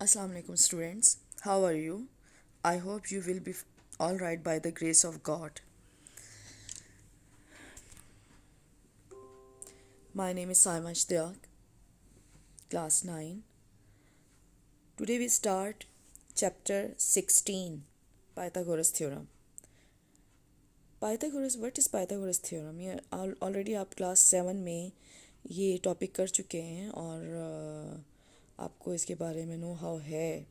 Assalamu alaikum students. How are you? I hope you will be all right by the grace of God. My name is Saima Ishtiaq, class 9. Today we start chapter 16, Pythagoras theorem. Pythagoras, what is Pythagoras theorem? ये already आप class 7 में ये topic कर चुके हैं और आपको इसके बारे में नो हाउ है.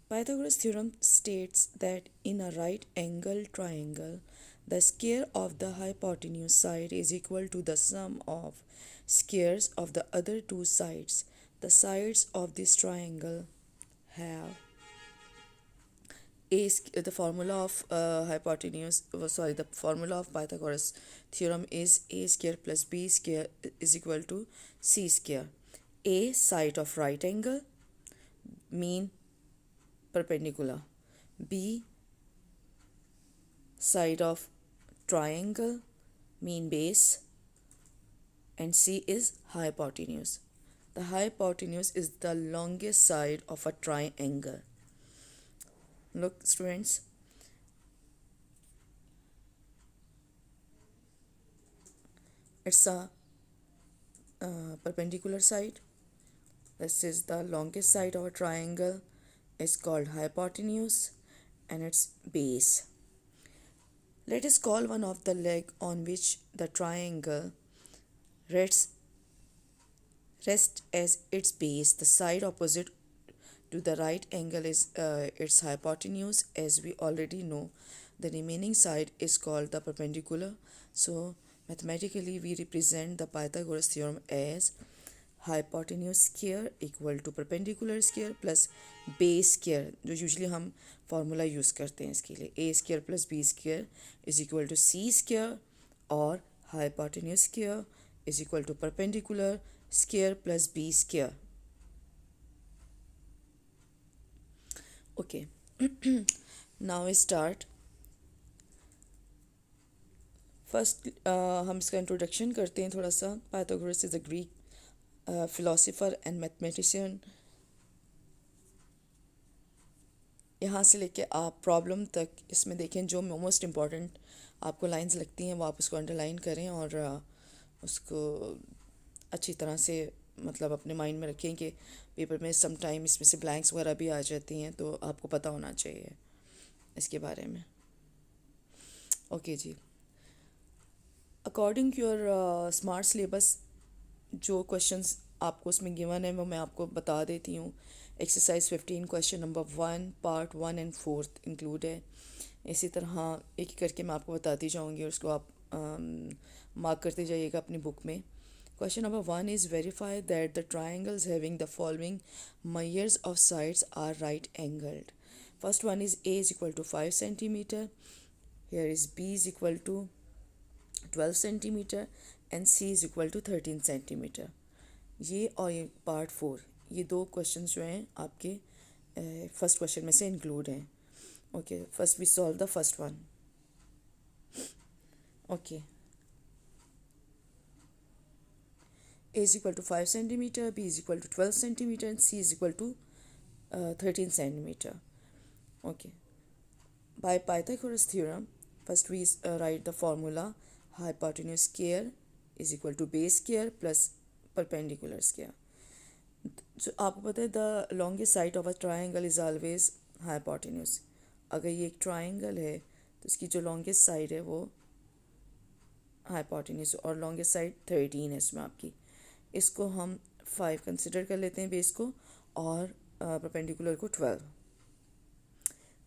Pythagoras theorem states that in a right angle triangle, the square of the hypotenuse side is equal to the sum of squares of the other two sides. The sides of this triangle have the formula of the formula of Pythagoras theorem is a square plus b square is equal to c square. A, side of right angle, mean perpendicular. B, side of triangle, mean base. And C is hypotenuse. The hypotenuse is the longest side of a triangle. Look, students, it's a perpendicular side. This is the longest side of a triangle. It's called hypotenuse and its base. Let us call one of the leg on which the triangle rests as its base. The side opposite to the right angle is its hypotenuse. As we already know, the remaining side is called the perpendicular. So mathematically we represent the Pythagoras theorem as hypotenuse square equal to perpendicular square plus base square, जो usually हम formula use करते हैं इसके लिए, a square plus b square is equal to c square और hypotenuse square is equal to perpendicular square plus b square. Okay. Now we start. First हम इसका introduction करते हैं थोड़ा सा. Pythagoras is a Greek philosopher and mathematician. यहाँ से लेके आप प्रॉब्लम तक इसमें देखें, जो मोस्ट इम्पॉर्टेंट आपको लाइंस लगती हैं वो आप उसको अंडरलाइन करें और उसको अच्छी तरह से मतलब अपने माइंड में रखें कि पेपर में सम टाइम इसमें से ब्लैंक्स वगैरह भी आ जाती हैं, तो आपको पता होना चाहिए इसके बारे में. ओके जी. According to your smart syllabus, जो क्वेश्चंस आपको उसमें गिवन है वो मैं आपको बता देती हूँ. Exercise 15 question number 1 part 1 and 4 include है. इसी तरह एक एक करके मैं आपको बताती जाऊँगी और उसको आप मार्क करते जाइएगा अपनी बुक में. Question number 1 is verify that the triangles having the following measures of sides are right angled. First one is A is equal to 5 centimeter. Here is B is equal to 12 centimeter and C is equal to 13 centimeter. ये और ये part 4, ये दो question जो हैं आपके first question में से इंक्लूड हैं. Okay, first we solve the first one. Okay, A is equal to 5 centimeter, B is equal to 12 centimeter and C is equal to 13 centimeter. Okay. By Pythagoras theorem, first we write the formula hypotenuse square is equal to base square plus perpendicular square. So आपको पता है the longest side of a triangle is always hypotenuse. अगर ये एक triangle है तो इसकी जो longest side है वो hypotenuse और longest side 13 है इसमें आपकी. इसको हम 5 कंसिडर कर लेते हैं बेस को और परपेंडिकुलर को 12.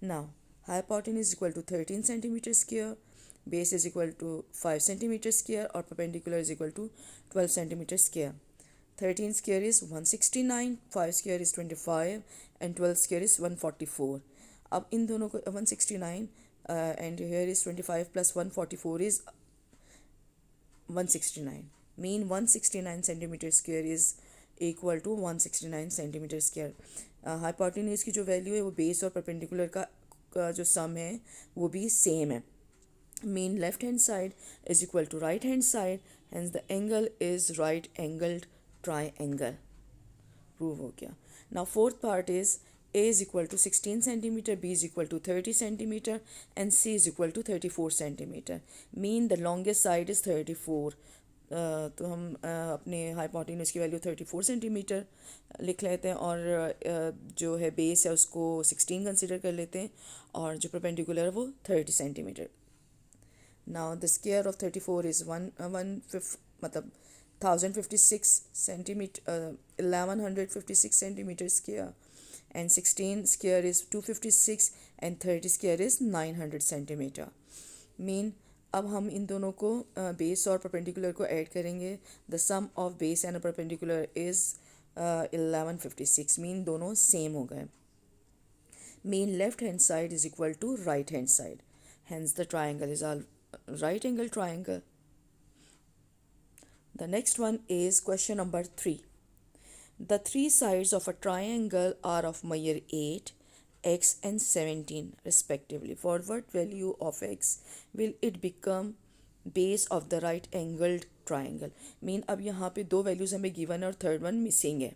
Now hypotenuse is equal to 13 centimeter square, base is equal to 5 centimeter square और perpendicular is equal to 12 centimeter square. 13 square is 169, 5 square is 25 and 12 square is 144. अब इन दोनों को 169 and here is 25 plus 144 is 169. Mean 169 centimeter square is equal to 169 centimeter square. Hypotenuse की जो value है वो base और perpendicular का जो सम है वो भी सेम है. Mean left hand side is equal to right hand side, hence the angle is right angled triangle. Prove हो गया. Now fourth part is A is equal to 16 centimeter, B is equal to 30 centimeter, and C is equal to 34 centimeter. Mean the longest side is 34. तो हम अपने hypotenuse की value 34 centimetre लिख लेते हैं, और जो है बेस है उसको 16 कंसिडर कर लेते हैं, और जो परपेंडिकुलर है वो 30 centimetre. Now the square of 34 is मतलब 1056 centimetre, 1156 centimetre square, and 16 square is 256 and 30 square is 900 centimetre. Mean अब हम इन दोनों को बेस और परपेंडिकुलर को ऐड करेंगे. The sum of base and perpendicular is 1156. Mean दोनों सेम हो गए. Mean left hand side is equal to right hand side, hence the triangle is a right angle triangle. The next one is question number 3. The three sides of a triangle are of measure 8, x and 17 respectively. For what value of x will it become base of the right angled triangle? Mean अब यहाँ पे दो values हमें given है और third one missing है.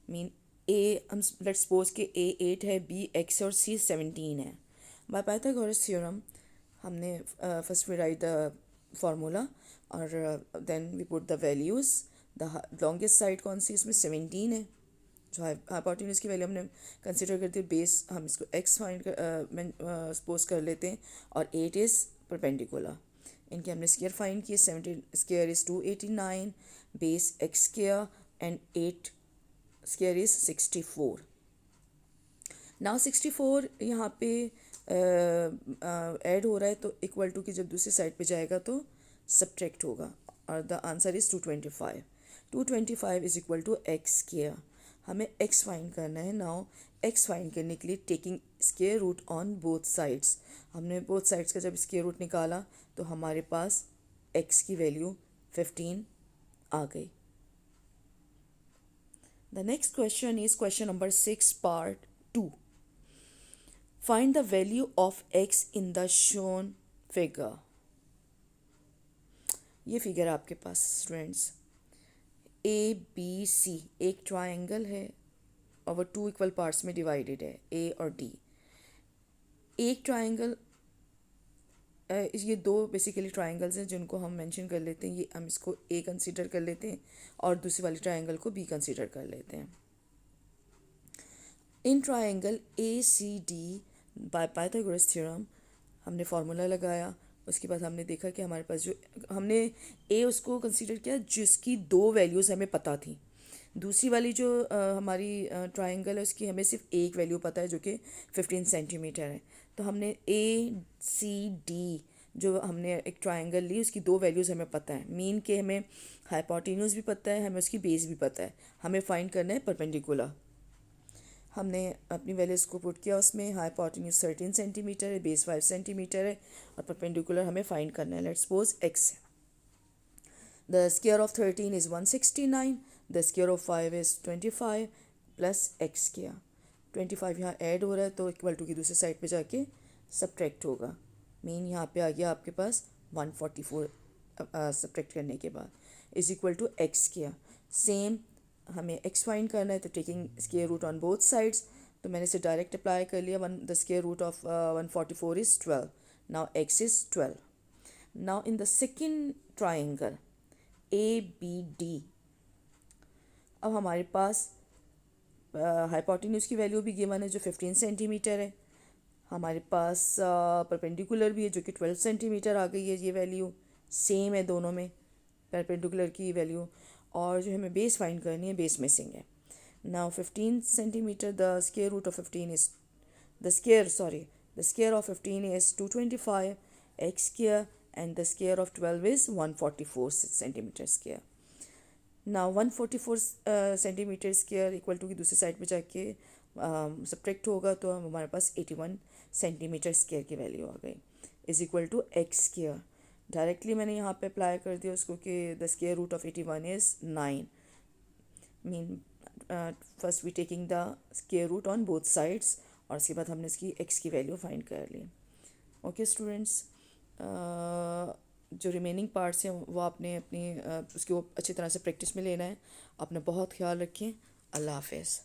Mean a हम let's suppose कि a 8 है, b x और c 17 है. बाय पाइथागोरस थ्योरम हमने first we write the formula और then we put the values. The longest side कौन सी इसमें 17 है, जो हाइपोटेन्यूज की वैल्यू हमने कंसिडर करते हैं. बेस हम इसको x फाइंड सपोज कर लेते हैं, और 8 इज़ परपेंडिकुलर. इनके हमने स्क्वायर फाइंड किए. 17 square is 289, base x square and 8 square is 64. Now 64 यहाँ पे ऐड हो रहा है, तो इक्वल टू की जब दूसरी साइड पे जाएगा तो सब्ट्रैक्ट होगा, और the answer is 225. 225 is equal to x square. हमें x फाइंड करना है. नाउ x फाइंड करने के लिए taking square root on both sides. हमने बोथ साइड्स का जब स्क्वायर रूट निकाला तो हमारे पास x की वैल्यू 15 आ गई. The next question is question number 6 part 2. Find the value of x in the shown figure. ये फिगर आपके पास स्टूडेंट्स ए बी सी एक ट्राइंगल है और वो 2 इक्वल पार्ट्स में डिवाइडेड है, ए और डी. एक ट्राइंगल, ये दो बेसिकली ट्राइंगल्स हैं जिनको हम मेंशन कर लेते हैं. ये हम इसको ए कंसीडर कर लेते हैं और दूसरी वाली ट्राइंगल को बी कंसीडर कर लेते हैं. In triangle A C D by Pythagoras theorem हमने फार्मूला लगाया. उसके बाद हमने देखा कि हमारे पास जो हमने ए उसको कंसीडर किया जिसकी दो वैल्यूज़ हमें पता थी. दूसरी वाली जो हमारी ट्राइंगल है उसकी हमें सिर्फ एक वैल्यू पता है जो कि 15 सेंटीमीटर है. तो हमने ए सी डी जो हमने एक ट्राइंगल ली उसकी दो वैल्यूज़ हमें पता है. मीन के हमें हाइपोटेन्यूज भी पता है, हमें उसकी बेस भी पता है. हमें फाइंड करना है परपेंडिकुलर. हमने अपनी वैल्यूज़ को पुट किया. उसमें हाइपोटेन्यूज 13 सेंटीमीटर है, बेस 5 सेंटीमीटर है, और परपेंडिकुलर हमें फाइंड करना है. लेट्स सपोज x है. The square of 13 is 169, the square of 5 is 25 plus x square. 25 यहाँ ऐड हो रहा है तो इक्वल टू की दूसरी साइड पे जाके सब्ट्रैक्ट होगा. मीन यहाँ पे आ गया आपके पास 144 सब्ट्रैक्ट करने के बाद is equal to x square. Same हमें x फाइंड करना है तो taking square root on both sides, तो मैंने इसे डायरेक्ट अप्लाई कर लिया. The square root of 144 is 12. Now x is 12. Now in the second triangle A B D अब हमारे पास हाइपोटेन्यूज की वैल्यू भी गिवन है जो 15 सेंटीमीटर है. हमारे पास परपेंडिकुलर भी है जो कि 12 सेंटीमीटर आ गई है. ये वैल्यू सेम है दोनों में, परपेंडिकुलर की वैल्यू. और जो हमें बेस फाइंड करनी है, बेस मिसिंग है. Now 15 centimetre, the square root of 15 is the square of 15 is 225 x square and the square of 12 is 144 centimetre square. Now 144 centimetre square equal to की दूसरी side पे जाके सब्ट्रैक्ट होगा तो हमारे पास 81 सेंटीमीटर स्क्वायर की वैल्यू आ गई is equal to x square. Directly मैंने यहाँ पे अप्लाई कर दिया उसको कि the square root of 81 is 9. Mean first we taking the square root on both sides और उसके बाद हमने इसकी एक्स की वैल्यू फाइंड कर ली. ओके स्टूडेंट्स, जो रिमेनिंग पार्ट्स हैं वो आपने अपनी उसको अच्छी तरह से प्रैक्टिस में लेना है. अपना बहुत ख्याल रखें. अल्लाह हाफिज़.